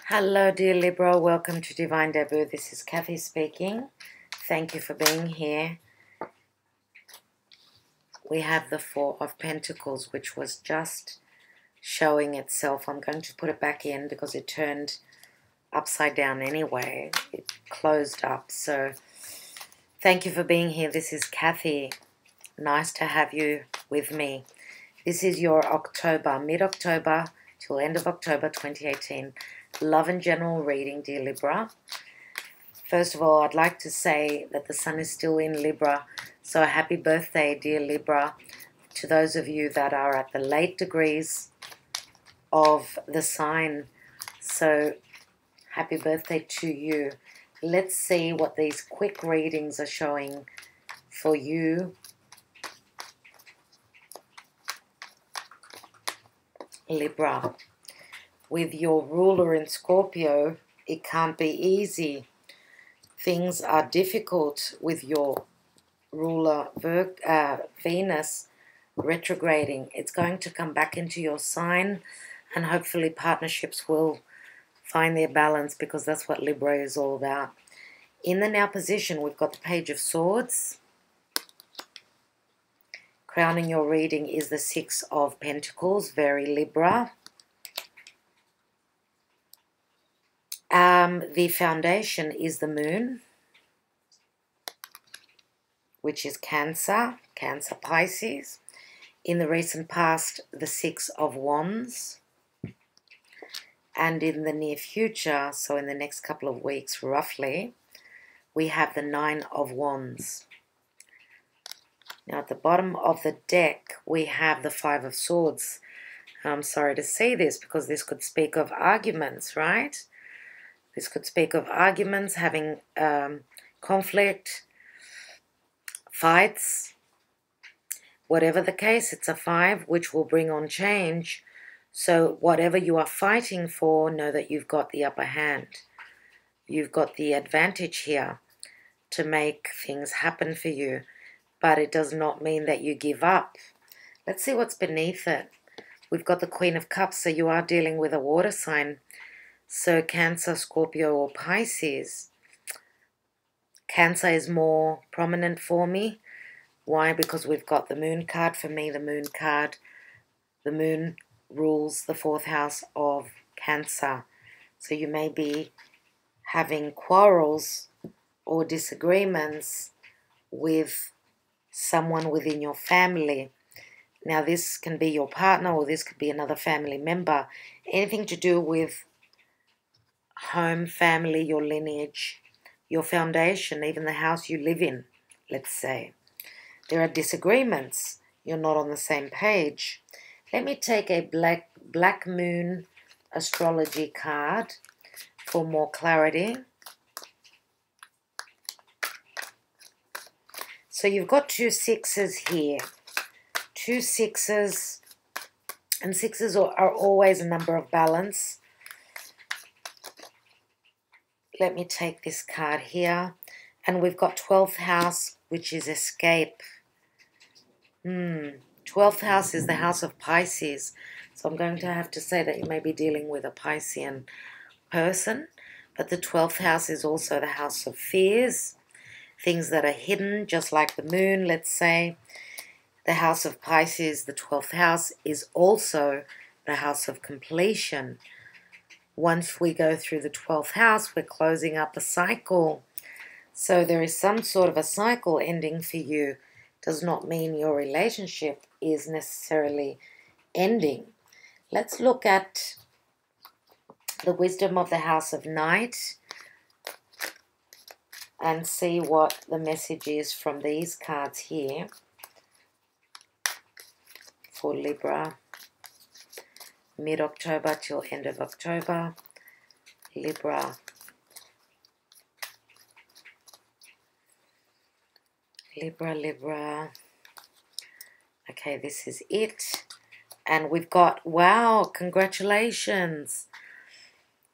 Hello, dear Libra. Welcome to Divine Debut. This is Kathy speaking. Thank you for being here. We have the Four of Pentacles, which was just showing itself. I'm going to put it back in because it turned upside down anyway. It closed up. So thank you for being here. This is Kathy. Nice to have you with me. This is your October, mid-October till end of October 2018. Love and general reading, dear Libra. First of all, I'd like to say that the sun is still in Libra. So happy birthday, dear Libra, to those of you that are at the late degrees of the sign. So happy birthday to you. Let's see what these quick readings are showing for you. Libra. With your ruler in Scorpio, it can't be easy. Things are difficult with your ruler Venus retrograding. It's going to come back into your sign, and hopefully partnerships will find their balance, because that's what Libra is all about. In the now position, we've got the Page of Swords. Crowning your reading is the Six of Pentacles, very Libra. The foundation is the Moon, which is Cancer, Pisces. In the recent past, the Six of Wands. And in the near future, so in the next couple of weeks roughly, we have the Nine of Wands. Now at the bottom of the deck, we have the Five of Swords. I'm sorry to say this, because this could speak of arguments, right? This could speak of arguments, having conflict, fights. Whatever the case, it's a 5, which will bring on change. So whatever you are fighting for, know that you've got the upper hand. You've got the advantage here to make things happen for you. But it does not mean that you give up. Let's see what's beneath it. We've got the Queen of Cups, so you are dealing with a water sign. So Cancer, Scorpio, or Pisces. Cancer is more prominent for me. Why? Because we've got the Moon card. For me, the Moon card, the Moon rules the 4th house of Cancer. So you may be having quarrels or disagreements with someone within your family. Now this can be your partner, or this could be another family member. Anything to do with home, family, your lineage, your foundation, even the house you live in, let's say. There are disagreements. You're not on the same page. Let me take a black moon astrology card for more clarity. So you've got 2 sixes here. 2 sixes, and sixes are always a number of balance. Let me take this card here. And we've got 12th house, which is escape. 12th house is the house of Pisces. So I'm going to have to say that you may be dealing with a Piscean person. But the 12th house is also the house of fears. Things that are hidden, just like the moon, let's say. The house of Pisces, the 12th house, is also the house of completion. Once we go through the 12th house, we're closing up a cycle. So there is some sort of a cycle ending for you. Does not mean your relationship is necessarily ending. Let's look at the wisdom of the house of Night and see what the message is from these cards here for Libra. Mid-October till end of October. Libra. Libra. Okay, this is it. And we've got, wow, congratulations.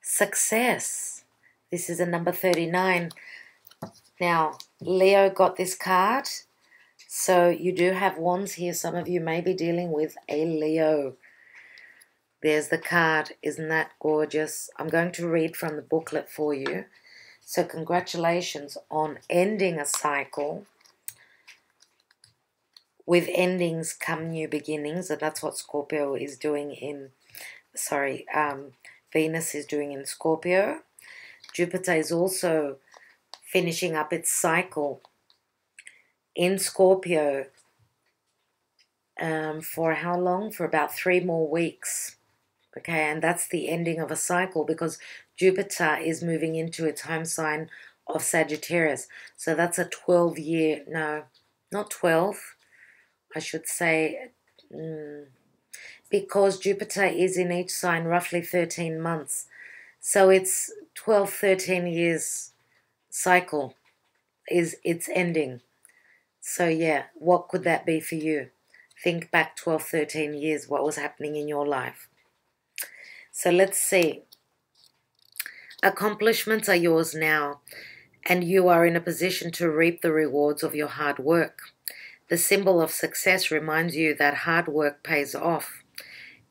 Success. This is a number 39. Now, Leo got this card. So you do have wands here. Some of you may be dealing with a Leo. There's the card. Isn't that gorgeous? I'm going to read from the booklet for you. So congratulations on ending a cycle. With endings come new beginnings, and that's what Scorpio is doing in, Venus is doing in Scorpio. Jupiter is also finishing up its cycle in Scorpio for how long? For about 3 more weeks. Okay, and that's the ending of a cycle because Jupiter is moving into its home sign of Sagittarius. So that's a 12-year, no, not 12, I should say, because Jupiter is in each sign roughly 13 months. So it's 12, 13 years cycle is its ending. So yeah, what could that be for you? Think back 12, 13 years, what was happening in your life. So let's see. Accomplishments are yours now, and you are in a position to reap the rewards of your hard work. The symbol of success reminds you that hard work pays off.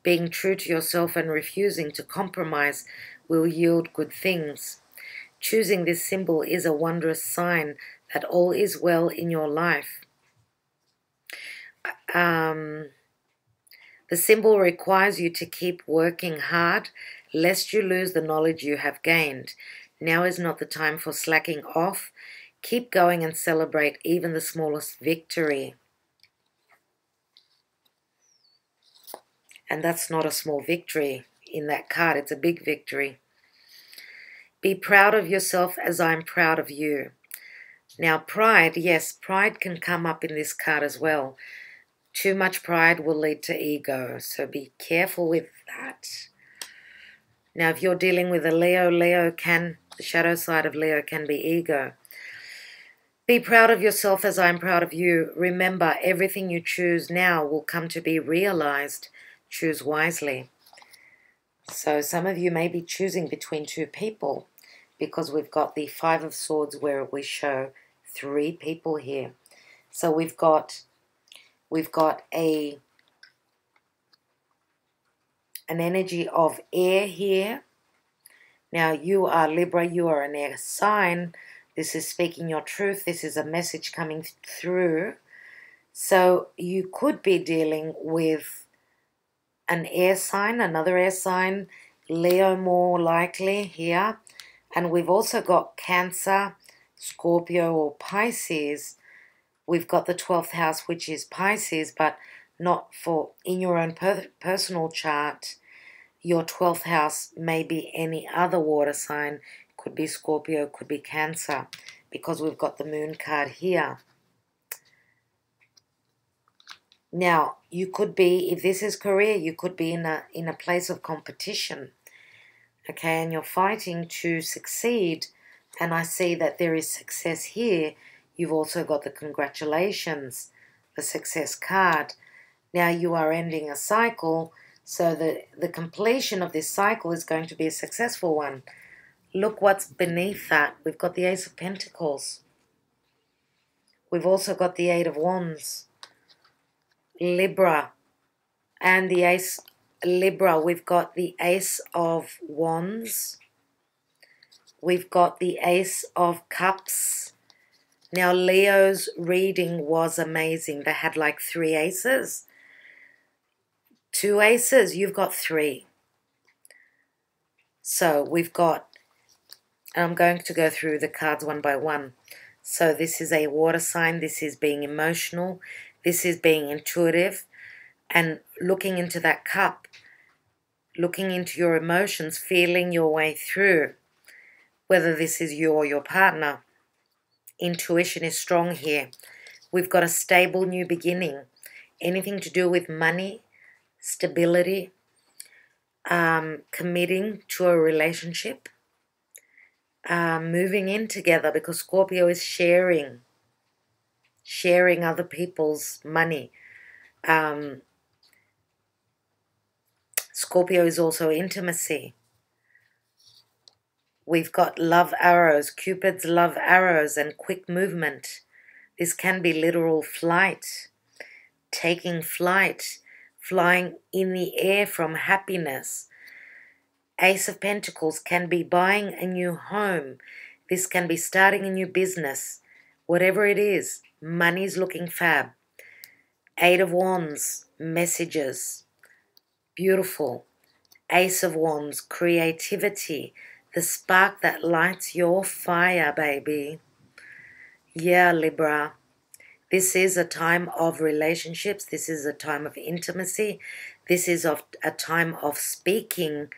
Being true to yourself and refusing to compromise will yield good things. Choosing this symbol is a wondrous sign that all is well in your life. The symbol requires you to keep working hard, lest you lose the knowledge you have gained. Now is not the time for slacking off. Keep going and celebrate even the smallest victory. And that's not a small victory in that card. It's a big victory. Be proud of yourself as I'm proud of you. Now pride, yes, pride can come up in this card as well. Too much pride will lead to ego, so be careful with that. Now, if you're dealing with a Leo, the shadow side of Leo can be ego. Be proud of yourself as I'm proud of you. Remember, everything you choose now will come to be realized. Choose wisely. So some of you may be choosing between 2 people because we've got the 5 of Swords where we show 3 people here. So we've got an energy of air here. Now you are Libra, you are an air sign. This is speaking your truth. This is a message coming through. So you could be dealing with an air sign, another air sign, Leo more likely here. And we've also got Cancer, Scorpio or Pisces. We've got the 12th house, which is Pisces, but not for in your own personal chart. Your 12th house may be any other water sign. Could be Scorpio, could be Cancer, because we've got the moon card here. Now, you could be, if this is career, you could be in a place of competition. Okay, and you're fighting to succeed. And I see that there is success here. You've also got the congratulations, the success card. Now you are ending a cycle, so the completion of this cycle is going to be a successful one. Look what's beneath that. We've got the Ace of Pentacles. We've also got the 8 of Wands. Libra. And the Ace, Libra, we've got the Ace of Wands. We've got the Ace of Cups. Now, Leo's reading was amazing. They had like 3 aces. 2 aces, you've got 3. So we've got, I'm going to go through the cards one by one. So this is a water sign. This is being emotional. This is being intuitive. And looking into that cup, looking into your emotions, feeling your way through, whether this is you or your partner. Intuition is strong here. We've got a stable new beginning. Anything to do with money, stability, committing to a relationship, moving in together, because Scorpio is sharing other people's money. Scorpio is also intimacy. We've got love arrows, Cupid's love arrows, and quick movement. This can be literal flight, taking flight flying in the air from happiness. Ace of Pentacles can be buying a new home. This can be starting a new business. Whatever it is, money's looking fab. Eight of Wands, messages. Beautiful. Ace of Wands, creativity. The spark that lights your fire, baby. Yeah, Libra. This is a time of relationships. This is a time of intimacy. This is a time of speaking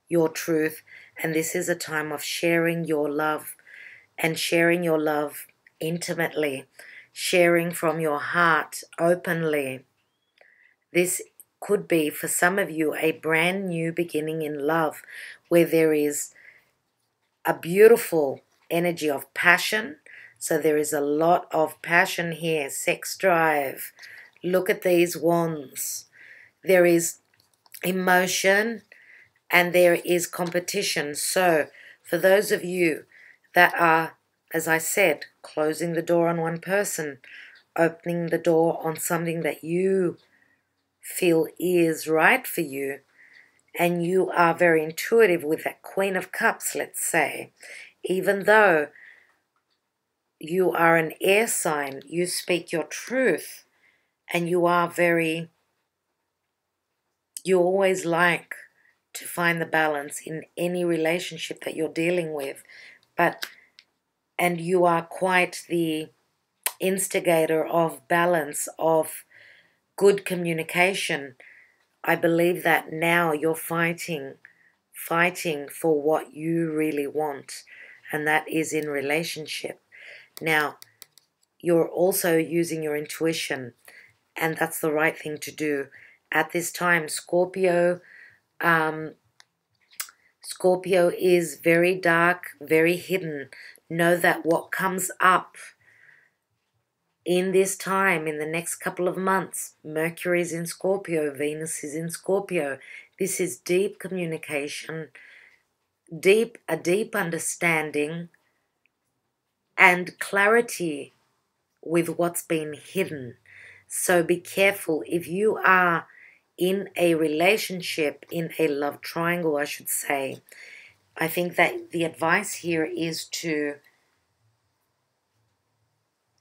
your truth. And this is a time of sharing your love, and sharing your love intimately, sharing from your heart openly. This could be, for some of you, a brand new beginning in love, where there is a beautiful energy of passion. So there is a lot of passion here, sex drive. Look at these wands. There is emotion and there is competition. So for those of you that are, as I said, closing the door on one person, opening the door on something that you feel is right for you, and you are very intuitive with that Queen of Cups, let's say, even though you are an air sign, you speak your truth, and you always like to find the balance in any relationship that you're dealing with, and you are quite the instigator of balance, of good communication. I believe that now you're fighting for what you really want, and that is in relationship. Now, you're also using your intuition, and that's the right thing to do at this time. Scorpio is very dark, very hidden. Know that what comes up in this time, in the next couple of months, Mercury is in Scorpio, Venus is in Scorpio. This is deep communication, a deep understanding, and clarity with what's been hidden. So be careful. If you are in a relationship, in a love triangle, I should say, I think that the advice here is to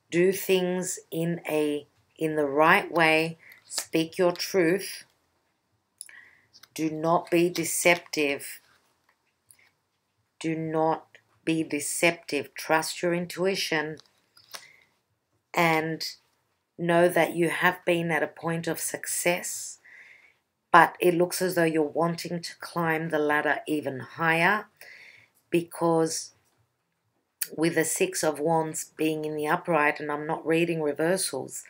do things in the right way. Speak your truth. Do not be deceptive. Do not be deceptive. Trust your intuition, and know that you have been at a point of success, but it looks as though you're wanting to climb the ladder even higher, because with the Six of Wands being in the upright, and I'm not reading reversals,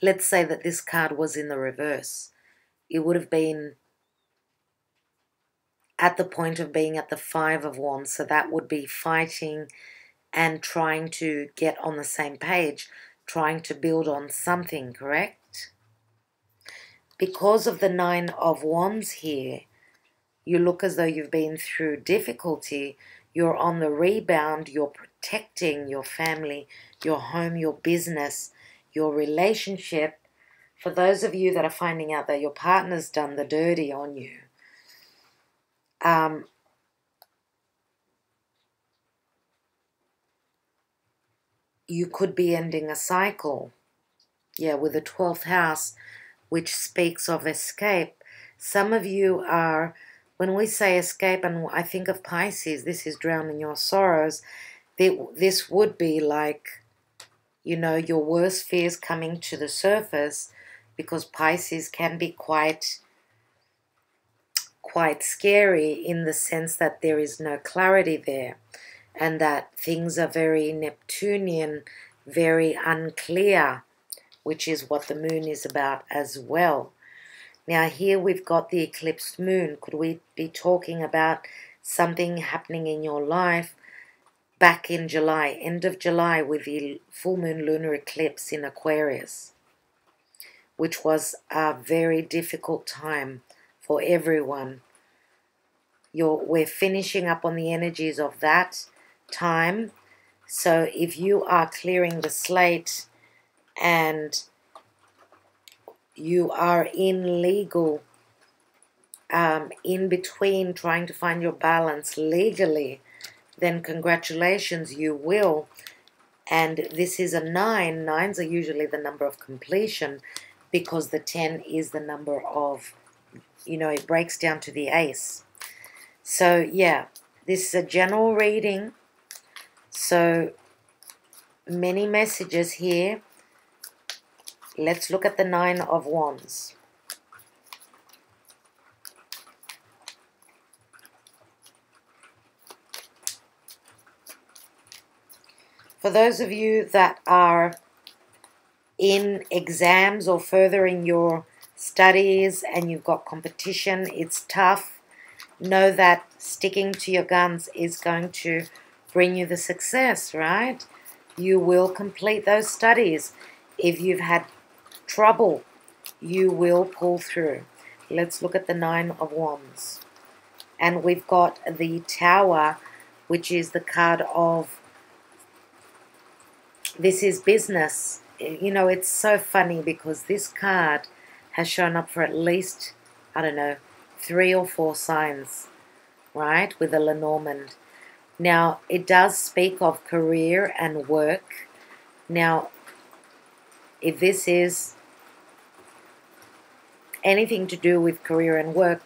let's say that this card was in the reverse. It would have been at the point of being at the Five of Wands, so that would be fighting and trying to get on the same page, trying to build on something, correct? Because of the Nine of Wands here, you look as though you've been through difficulty. You're on the rebound. You're protecting your family, your home, your business, your relationship. For those of you that are finding out that your partner's done the dirty on you, you could be ending a cycle. Yeah, with the 12th house, which speaks of escape. Some of you are, when we say escape, and I think of Pisces, this is drowning your sorrows. This would be like, you know, your worst fears coming to the surface, because Pisces can be quite scary in the sense that there is no clarity there, and that things are very Neptunian, very unclear, which is what the moon is about as well. Now here we've got the eclipsed moon. Could we be talking about something happening in your life back in July, end of July, with the full moon lunar eclipse in Aquarius, which was a very difficult time for everyone. We're finishing up on the energies of that time. So if you are clearing the slate and you are in legal, in between trying to find your balance legally, then congratulations, you will. And this is a 9. 9s are usually the number of completion because the 10 is the number of, it breaks down to the ace. So, yeah, this is a general reading. So, many messages here. Let's look at the 9 of Wands. For those of you that are in exams or furthering your studies and you've got competition, it's tough. Know that sticking to your guns is going to bring you the success, right? You will complete those studies. If you've had trouble, you will pull through. Let's look at the 9 of Wands. And we've got the Tower, which is the card of, this is business. It's so funny because this card has shown up for at least, 3 or 4 signs, right, with the Lenormand. Now, it does speak of career and work. Now, if this is anything to do with career and work,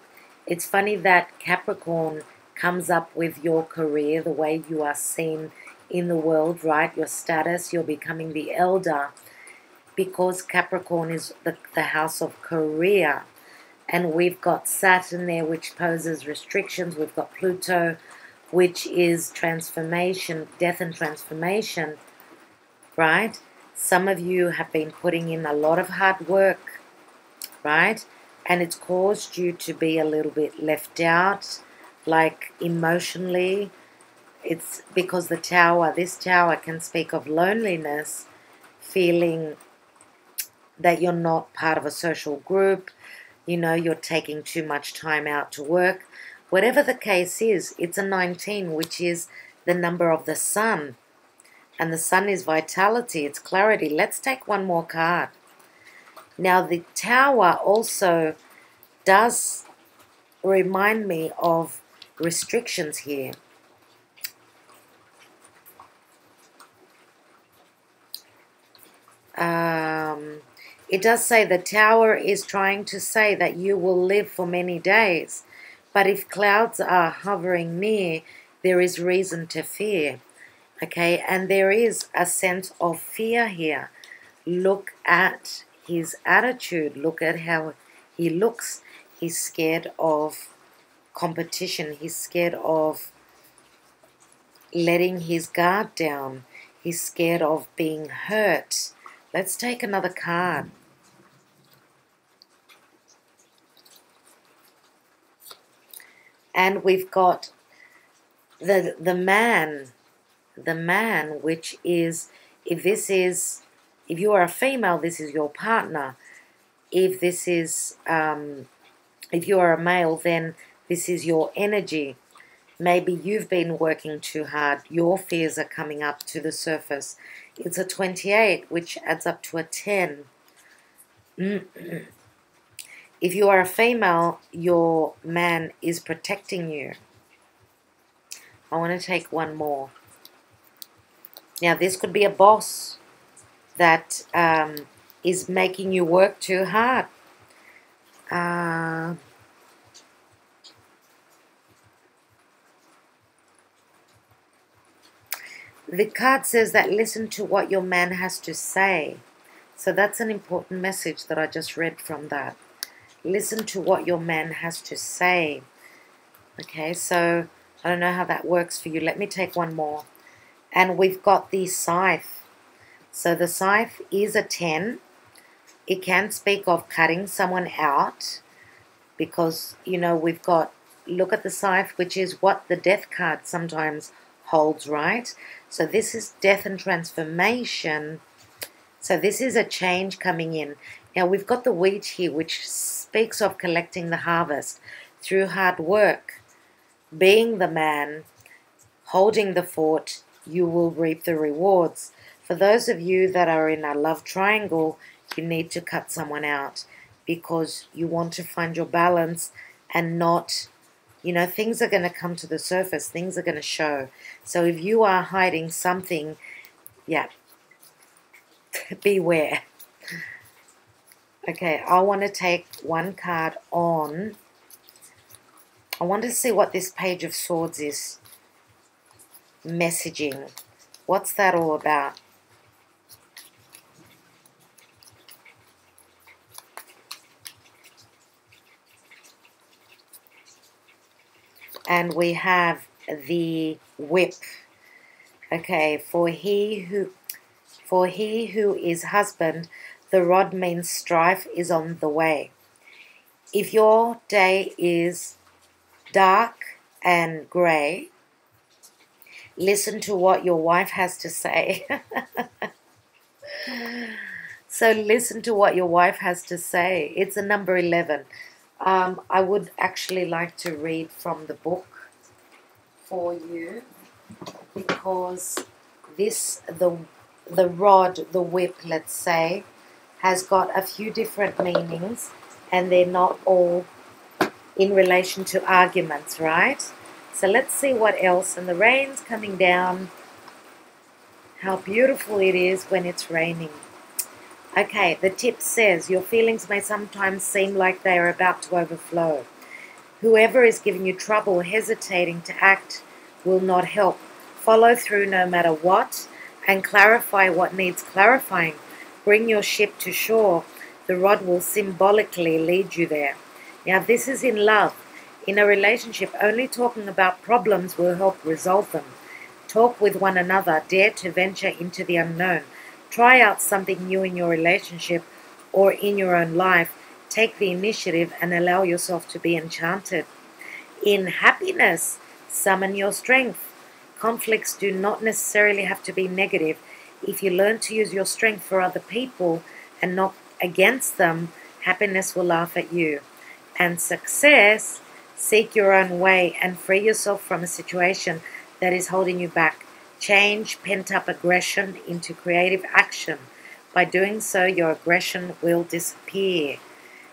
it's funny that Capricorn comes up with your career, the way you are seen in the world, right? Your status, you're becoming the elder, because Capricorn is the house of career. And we've got Saturn there, which poses restrictions. We've got Pluto, which is transformation, death and transformation, right? Some of you have been putting in a lot of hard work, right? And it's caused you to be a little bit left out, like emotionally. It's because this tower can speak of loneliness, feeling that you're not part of a social group, you're taking too much time out to work. Whatever the case is, it's a 19, which is the number of the sun. And the sun is vitality, it's clarity. Let's take one more card. Now, the Tower also does remind me of restrictions here. It does say the Tower is trying to say that you will live for many days. But if clouds are hovering near, there is reason to fear. Okay, and there is a sense of fear here. Look at his attitude. Look at how he looks. He's scared of competition. He's scared of letting his guard down. He's scared of being hurt. Let's take another card. And we've got the man, which is, if you are a female, this is your partner. If you are a male, then this is your energy. Maybe you've been working too hard. Your fears are coming up to the surface. It's a 28, which adds up to a 10. If you are a female, your man is protecting you. I want to take one more. Now, this could be a boss that is making you work too hard. The card says that listen to what your man has to say. So that's an important message that I just read from that. Listen to what your man has to say. Okay, so I don't know how that works for you. Let me take one more. And we've got the scythe. So the scythe is a 10. It can speak of cutting someone out because, we've got, look at the scythe, which is what the death card sometimes holds, right? So this is death and transformation. So this is a change coming in. Now we've got the wheat here, which speaks of collecting the harvest through hard work. Being the man, holding the fort, you will reap the rewards. For those of you that are in a love triangle, you need to cut someone out. because you want to find your balance and not, you know, things are going to come to the surface. Things are going to show. So if you are hiding something, yeah, beware. Okay, I want to take one card on. I want to see what this Page of Swords is messaging. What's that all about? And we have the whip. Okay, for he who is husband, the rod means strife is on the way. If your day is dark and grey, listen to what your wife has to say. So listen to what your wife has to say. It's a number 11. I would actually like to read from the book for you, because this, the rod, the whip, let's say, has got a few different meanings, and they're not all in relation to arguments, right? So let's see what else. And the rain's coming down. How beautiful it is when it's raining. Okay, the tip says, your feelings may sometimes seem like they are about to overflow. Whoever is giving you trouble, hesitating to act, will not help. Follow through no matter what, and clarify what needs clarifying. Bring your ship to shore. The rod will symbolically lead you there. Now, this is in love. In a relationship, only talking about problems will help resolve them. Talk with one another. Dare to venture into the unknown. Try out something new in your relationship or in your own life. Take the initiative and allow yourself to be enchanted. In happiness, summon your strength. Conflicts do not necessarily have to be negative. If you learn to use your strength for other people and not against them, happiness will laugh at you. And success, seek your own way and free yourself from a situation that is holding you back. Change pent-up aggression into creative action. By doing so, your aggression will disappear.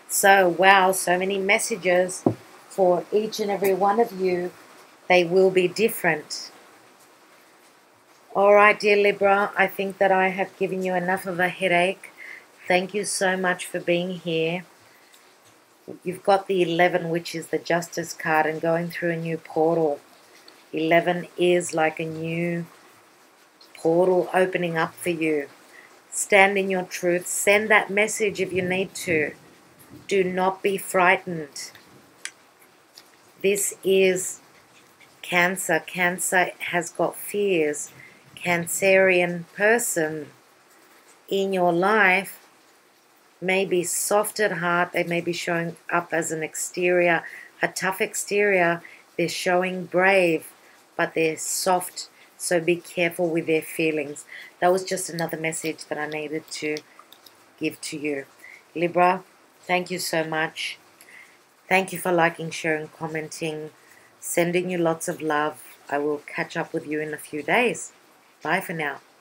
So, wow, so many messages for each and every one of you. They will be different. All right, dear Libra, I think that I have given you enough of a headache. Thank you so much for being here. You've got the 11, which is the Justice card, and going through a new portal. 11 is like a new portal opening up for you. Stand in your truth. Send that message if you need to. Do not be frightened. This is Cancer. Cancer has got fears. Cancerian person in your life may be soft at heart. They may be showing up as an exterior, a tough exterior. They're showing brave, but they're soft. So be careful with their feelings. That was just another message that I needed to give to you. Libra, thank you so much. Thank you for liking, sharing, commenting, sending you lots of love. I will catch up with you in a few days. Bye for now.